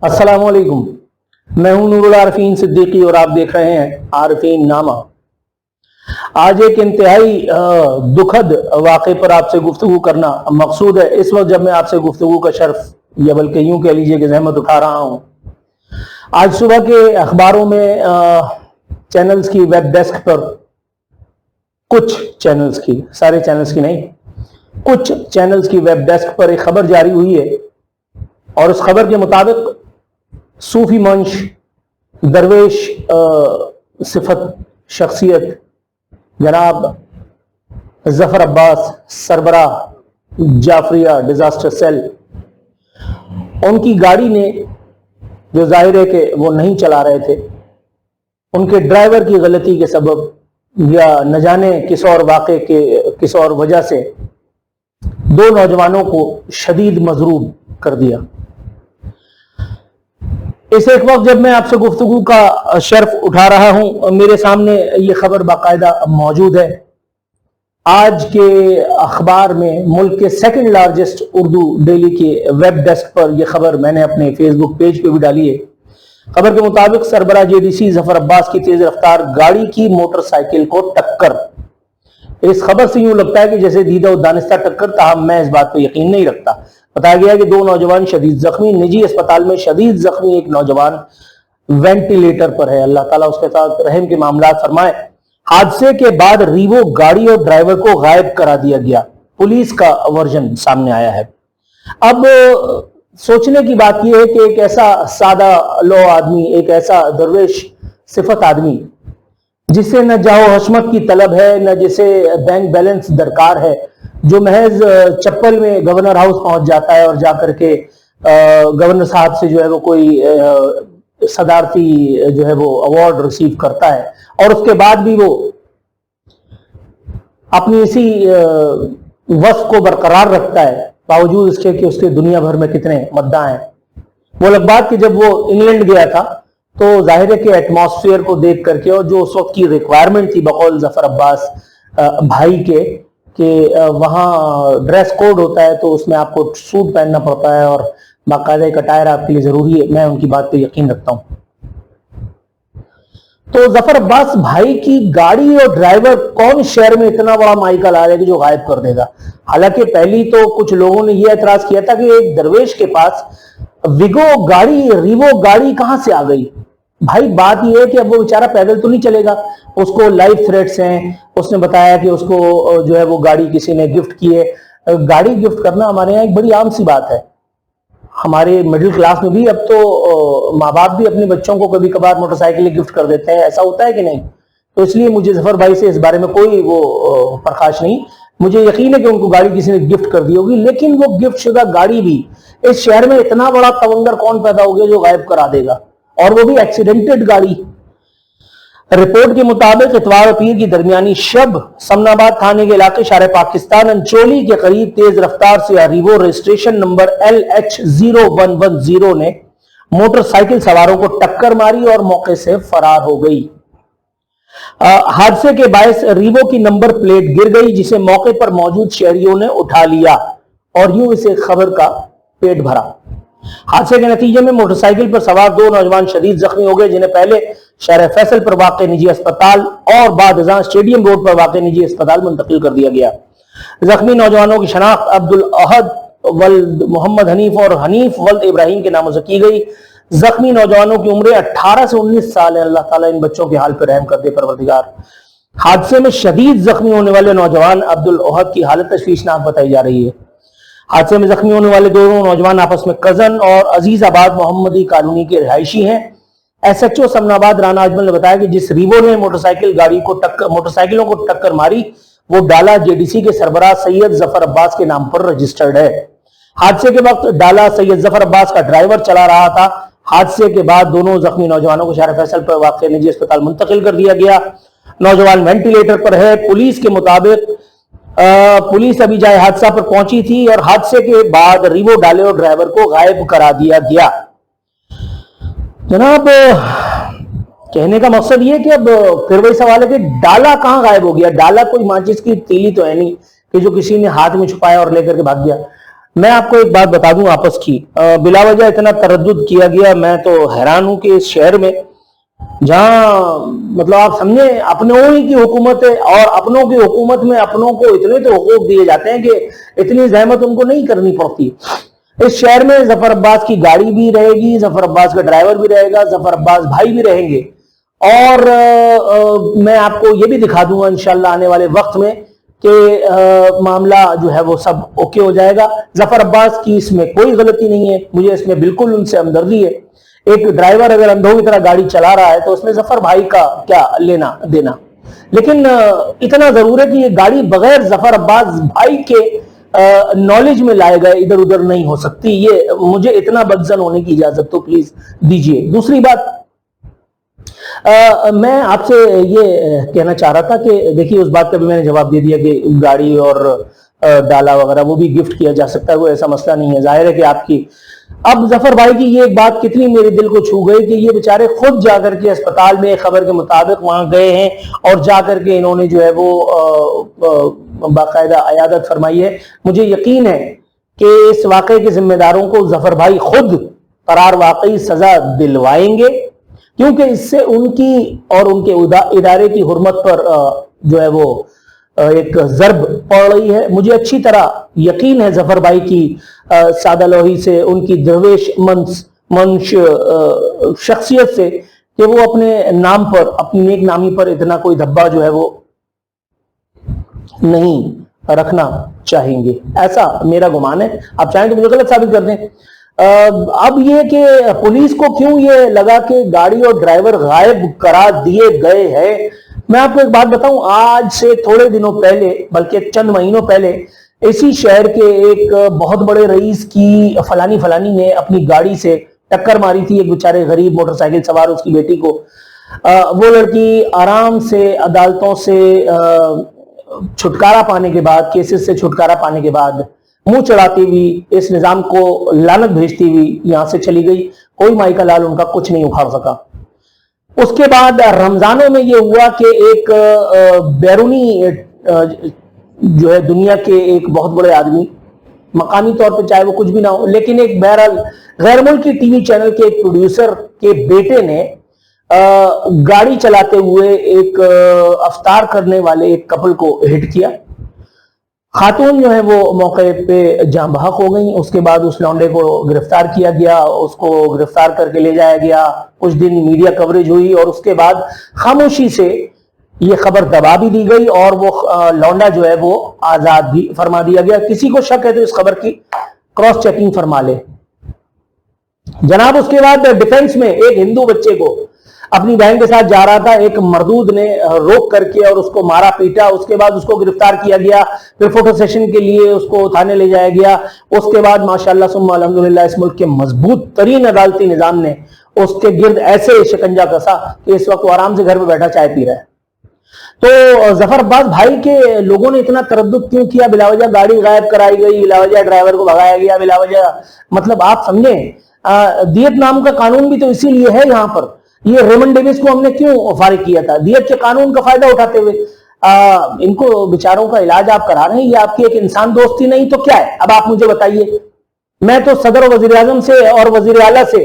अस्सलामुअलैकुम। मैं हूं नूरुल आरिफीन सिद्दीकी और आप देख रहे हैं आरिफीन नामा। आज एक इंतहाई दुखद वाक़े पर आपसे गुफ्तगू करना मकसूद है। इस वक्त जब मैं आपसे गुफ्तगू का शर्फ या बल्कि यूं कह लीजिए कि जहमत उठा रहा हूं, आज सुबह के अखबारों में चैनल्स की वेब डेस्क पर कुछ चैनल्स की, सारे चैनल्स की नहीं, कुछ चैनल्स की वेब डेस्क पर एक खबर जारी हुई है और उस खबर के मुताबिक सूफी मंश, दरवेश सिफत शख्सियत जनाब जफर अब्बास सरबराह जाफरिया डिजास्टर सेल, उनकी गाड़ी ने, जो जाहिर है कि वो नहीं चला रहे थे, उनके ड्राइवर की गलती के सबब या न जाने किस और वाक़े के किस और वजह से दो नौजवानों को शदीद मजरूब कर दिया। इस एक वक्त जब मैं आपसे गुफ्तगू का शर्फ उठा रहा हूं, मेरे सामने ये खबर बाकायदा मौजूद है। आज के अखबार में मुल्क के सेकंड लार्जेस्ट उर्दू डेली के वेब डेस्क पर यह खबर मैंने अपने फेसबुक पेज पे भी डाली है। खबर के मुताबिक सरबराह जेडीसी जफर अब्बास की तेज रफ्तार गाड़ी की मोटरसाइकिल को टक्कर। इस खबर से यूं लगता है कि जैसे दीदा और दानिस्ता टक्कर, ताहम मैं इस बात पर यकीन नहीं रखता। बताया गया कि दो नौजवान शदीद जख्मी, निजी अस्पताल में शदीद जख्मी एक नौजवान वेंटिलेटर पर है। अल्लाह ताला उसके साथ रहम के मामला फरमाए। हादसे के बाद रीवो गाड़ी और ड्राइवर को गायब करा दिया गया, पुलिस का वर्जन सामने आया है। अब सोचने की बात यह है कि एक ऐसा सादा लो आदमी, एक ऐसा दरवेश सिफत आदमी जिसे न जाओ हशमत की तलब है, न जिसे बैंक बैलेंस दरकार है, जो महज चप्पल में गवर्नर हाउस पहुंच जाता है और जाकर के गवर्नर साहब से जो है वो कोई सदारती जो है वो अवार्ड रिसीव करता है और उसके बाद भी वो अपनी इसी वस्फ को बरकरार रखता है, बावजूद इसके कि उसके दुनिया भर में कितने मद्दा हैं। वो अलग बात कि जब वो इंग्लैंड गया था तो जाहिर है कि एटमॉस्फेयर को देख करके और जो उस वक्त की रिक्वायरमेंट थी बकौल जफर अब्बास भाई के कि वहाँ ड्रेस कोड होता है तो उसमें आपको सूट पहनना पड़ता है और बाकायदा एक अटायर आपके लिए जरूरी है। मैं उनकी बात पे यकीन रखता हूँ। तो जफर अब्बास भाई की गाड़ी और ड्राइवर कौन शहर में इतना बड़ा माइका ला रहे जो गायब कर देगा। हालांकि पहली तो कुछ लोगों ने यह एतराज किया था कि एक दरवेश के पास विगो गाड़ी, रीवो गाड़ी कहां से आ गई। भाई बात यह है कि अब वो बेचारा पैदल तो नहीं चलेगा, उसको लाइफ थ्रेट्स हैं। उसने बताया कि उसको जो है वो गाड़ी किसी ने गिफ्ट की है। गाड़ी गिफ्ट करना हमारे यहाँ एक बड़ी आम सी बात है। हमारे मिडिल क्लास में भी अब तो माँ बाप भी अपने बच्चों को कभी कभार मोटरसाइकिलें गिफ्ट कर देते हैं, ऐसा होता है कि नहीं। तो इसलिए मुझे जफर भाई से इस बारे में कोई वो प्रकाश नहीं। मुझे यकीन है कि उनको गाड़ी किसी ने गिफ्ट कर दी होगी, लेकिन वो गिफ्ट शुदा गाड़ी भी इस शहर में इतना बड़ा तवंगर कौन पैदा हो गया जो गायब करा देगा, और वो भी एक्सीडेंटेड गाड़ी। रिपोर्ट के मुताबिक इतवार और पीर की दरमियानी शब समनाबाद थाने के इलाके शारे पाकिस्तान अंचोली के करीब तेज रफ्तार से रीवो रजिस्ट्रेशन नंबर LH0110 ने मोटरसाइकिल सवारों को टक्कर मारी और मौके से फरार हो गई। हादसे के बायस रीवो की नंबर प्लेट गिर गई, जिसे मौके पर मौजूद शहरियों ने उठा लिया और यूं इसे खबर का पेट भरा। हादसे के नतीजे में मोटरसाइकिल पर सवार दो नौजवान शदीद जख्मी हो गए, जिन्हें पहले शहर फैसल पर वाक़े निजी अस्पताल और बाद स्टेडियम रोड पर वाक़े निजी अस्पताल मुंतकिल कर दिया गया। जख्मी नौजवानों की शनाख्त अब्दुल अहद वल्द मोहम्मद हनीफ और हनीफ वल्द इब्राहिम के नामों से की गई। जख्मी नौजवानों की उम्र 18 से 19 साल है। अल्लाह ताला इन बच्चों के हाल पर रहम कर दे परवरदिगार। हादसे में शदीद जख्मी होने वाले नौजवान अब्दुल अहद की हालत तशवीशनाक बताई जा रही है। हादसे में जख्मी होने वाले दोनों नौजवान आपस में कजन और अजीजाबाद मोहम्मदी कॉलोनी के रिहायशी हैं। SHO समनाबाद राना अजमल ने बताया कि जिस रीवो ने मोटरसाइकिलों को टक्कर मारी वो डाला जेडीसी के सरबराह सैयद जफर अब्बास के नाम पर रजिस्टर्ड है। हादसे के वक्त डाला सैयद जफर अब्बास का ड्राइवर चला रहा था। हादसे के बाद दोनों जख्मी नौजवानों को शहर फैसल पर वाक़े निजी अस्पताल मुंतकिल कर दिया गया। नौजवान वेंटिलेटर पर है। पुलिस के मुताबिक पुलिस अभी जाए हादसा पर पहुंची थी और हादसे के बाद रीवो डाले और ड्राइवर को गायब करा दिया गया। जनाब कहने का मकसद ये कि अब फिर वही सवाल है कि डाला कहां गायब हो गया। डाला कोई माचिस की तीली तो है नहीं कि जो किसी ने हाथ में छुपाया और लेकर के भाग गया। मैं आपको एक बात बता दूं आपस की, बिला वजह इतना तरद्दुद किया गया, मैं तो हैरान हूं कि इस शहर में जहां मतलब आप समझे अपनों ही की हुकूमत है, और अपनों की हुकूमत में अपनों को इतने तो हुकूक दिए जाते हैं कि इतनी जहमत उनको नहीं करनी पड़ती। इस शहर में जफर अब्बास की गाड़ी भी रहेगी, जफर अब्बास का ड्राइवर भी रहेगा, जफर अब्बास भाई भी रहेंगे, और मैं आपको ये भी दिखा दूंगा इंशाल्लाह आने वाले वक्त में कि मामला जो है वो सब ओके हो जाएगा। जफर अब्बास की इसमें कोई गलती नहीं है, मुझे इसमें बिल्कुल उनसे हमदर्दी है। एक ड्राइवर अगर अंधों की तरह गाड़ी चला रहा है तो उसमें जफर भाई का क्या लेना देना, लेकिन इतना जरूर है कि ये गाड़ी बगैर जफर अब्बास भाई के नॉलेज में लाए गए इधर उधर नहीं हो सकती। ये मुझे इतना बदजन होने की इजाजत तो प्लीज दीजिए। दूसरी बात, मैं आपसे ये कहना चाह रहा था कि देखिए उस बात का भी मैंने जवाब दे दिया कि गाड़ी और डाला वगैरह वो भी गिफ्ट किया जा सकता है, वो ऐसा मसला नहीं है। जाहिर है कि आपकी अब जफर भाई की ये एक बात कितनी मेरे दिल को छू गई कि ये बेचारे खुद जाकर के अस्पताल में खबर के मुताबिक वहां गए हैं और जाकर के इन्होंने जो है वो बाकायदा अयादत फरमाई है। मुझे यकीन है कि इस वाकये के जिम्मेदारों को जफर भाई खुद करार वाकई सजा दिलवाएंगे, क्योंकि इससे उनकी और उनके इदारे की हुर्मत पर जो है वो एक जरब पड़ रही है। मुझे अच्छी तरह यकीन है जफर भाई की सादा लोही से, उनकी दरवेश मंश शख्सियत से, कि वो अपने नाम पर, अपनी नेक नामी पर इतना कोई धब्बा जो है वो नहीं रखना चाहेंगे, ऐसा मेरा गुमान है। आप चाहें तो मुझे गलत साबित कर दें। अब ये कि पुलिस को क्यों ये लगा कि गाड़ी और ड्राइवर गायब करा दिए गए हैं, मैं आपको एक बात बताऊं, आज से थोड़े दिनों पहले, बल्कि चंद महीनों पहले, इसी शहर के एक बहुत बड़े रईस की फलानी ने अपनी गाड़ी से टक्कर मारी थी एक बेचारे गरीब मोटरसाइकिल सवार उसकी बेटी को। वो लड़की आराम से अदालतों से छुटकारा पाने के बाद, केसेस से छुटकारा पाने के बाद, मुंह चढ़ाती हुई, इस निजाम को लानत भेजती हुई यहां से चली गई। कोई माई का लाल उनका कुछ नहीं उखाड़ सका। उसके बाद रमजानों में ये हुआ कि एक बैरूनी जो है दुनिया के एक बहुत बड़े आदमी, मकामी तौर पे चाहे वो कुछ भी ना हो, लेकिन एक बहरहाल गैर मुल्की टीवी चैनल के एक प्रोड्यूसर के बेटे ने गाड़ी चलाते हुए एक अफ्तार करने वाले एक कपल को हिट किया। खातून जो है वो मौके पे जान बहक हो गई। उसके बाद उस लौंडे को गिरफ्तार किया गया, उसको गिरफ्तार करके ले जाया गया। कुछ दिन मीडिया कवरेज हुई और उसके बाद खामोशी से ये खबर दबा भी दी गई और वो लौंडा जो है वो आजाद भी फरमा दिया गया। किसी को शक है तो इस खबर की क्रॉस चेकिंग फरमा ले जनाब। उसके बाद डिफेंस में एक हिंदू बच्चे को अपनी बहन के साथ जा रहा था, एक मरदूद ने रोक करके और उसको मारा पीटा। उसके बाद उसको गिरफ्तार किया गया, फिर फोटो सेशन के लिए उसको थाने ले जाया गया। उसके बाद माशाअल्लाह सुम्मा अल्हम्दुलिल्लाह इस मुल्क के मजबूत तरीन अदालती निजाम ने उसके गिर्द ऐसे शिकंजा कसा कि इस वक्त वो आराम से घर में बैठा चाय पी रहा है। तो जफर अब्बास भाई के लोगों ने इतना तरद्दुद क्यों किया? बिलावजह गाड़ी गायब कराई गई, बिलावजह ड्राइवर को भगाया गया, बिलावजह, मतलब आप समझे, दियत नाम का कानून भी तो इसीलिए है यहाँ पर। ये रेमंड डेविस को हमने क्यों फारिग किया था? दियत के कानून का फायदा उठाते हुए। इनको बेचारों का इलाज आप करा रहे हैं, ये आपकी एक इंसान दोस्ती नहीं तो क्या है? अब आप मुझे बताइए। मैं तो सदर वजीर आजम से और वजीर आला से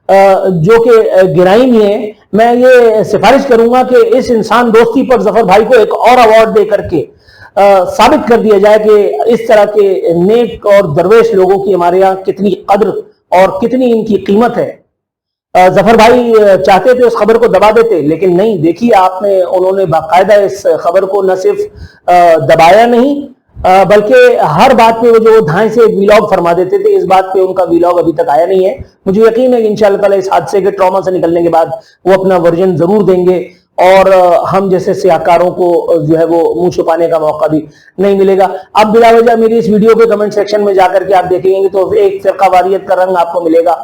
जो कि गिराइन है, मैं ये सिफारिश करूंगा कि इस इंसान दोस्ती पर जफर भाई को एक और अवार्ड दे करके साबित कर दिया जाए कि इस तरह के नेक और दरवेश लोगों की हमारे यहाँ कितनी कद्र और कितनी इनकी कीमत है। जफर भाई चाहते थे उस खबर को दबा देते, लेकिन नहीं। देखिए आपने, उन्होंने बाकायदा इस खबर को न सिर्फ दबाया नहीं बल्कि हर बात पे वो जो धाए से वीलॉग फरमा देते थे, इस बात पे उनका वीलॉग अभी तक आया नहीं है। मुझे यकीन है कि इंशाअल्लाह ताला इस हादसे के ट्रॉमा से निकलने के बाद वो अपना वर्जन जरूर देंगे और हम जैसे सियाकारों को जो है वो मुंह छुपाने का मौका भी नहीं मिलेगा। अब बिला वजह मेरी इस वीडियो के कमेंट सेक्शन में जाकर के आप देखेंगे तो एक फिरकावारियत का रंग आपको मिलेगा।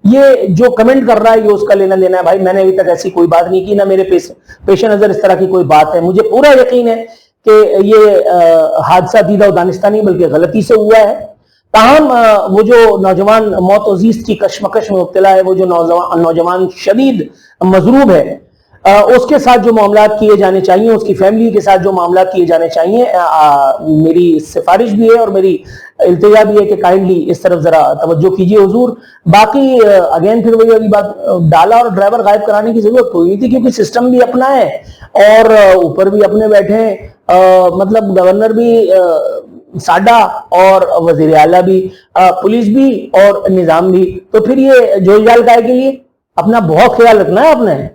ये जो कमेंट कर रहा है ये उसका लेना देना है। भाई मैंने अभी तक ऐसी कोई बात नहीं की, ना मेरे पेश नजर इस तरह की कोई बात है। मुझे पूरा यकीन है कि ये हादसा दीदा और दानिस्ता नहीं बल्कि गलती से हुआ है। ताहम वो जो नौजवान मौत अजीज की कशमकश में मुब्तला है, वो जो नौजवान शदीद मजरूब है, उसके साथ जो मामलात किए जाने चाहिए, उसकी फैमिली के साथ जो मामलात किए जाने चाहिए, मेरी सिफारिश भी है और मेरी इल्तिजा भी है कि काइंडली इस तरफ जरा तवज्जो कीजिए हुजूर। बाकी अगेन फिर वही वाली बात, डाला और ड्राइवर गायब कराने की जरूरत कोई नहीं थी, क्योंकि सिस्टम भी अपना है और ऊपर भी अपने बैठे हैं, मतलब गवर्नर भी साडा और वजीर आला भी, पुलिस भी और निजाम भी। तो फिर ये जोल जाल काय के लिए? अपना बहुत ख्याल रखना है आपने।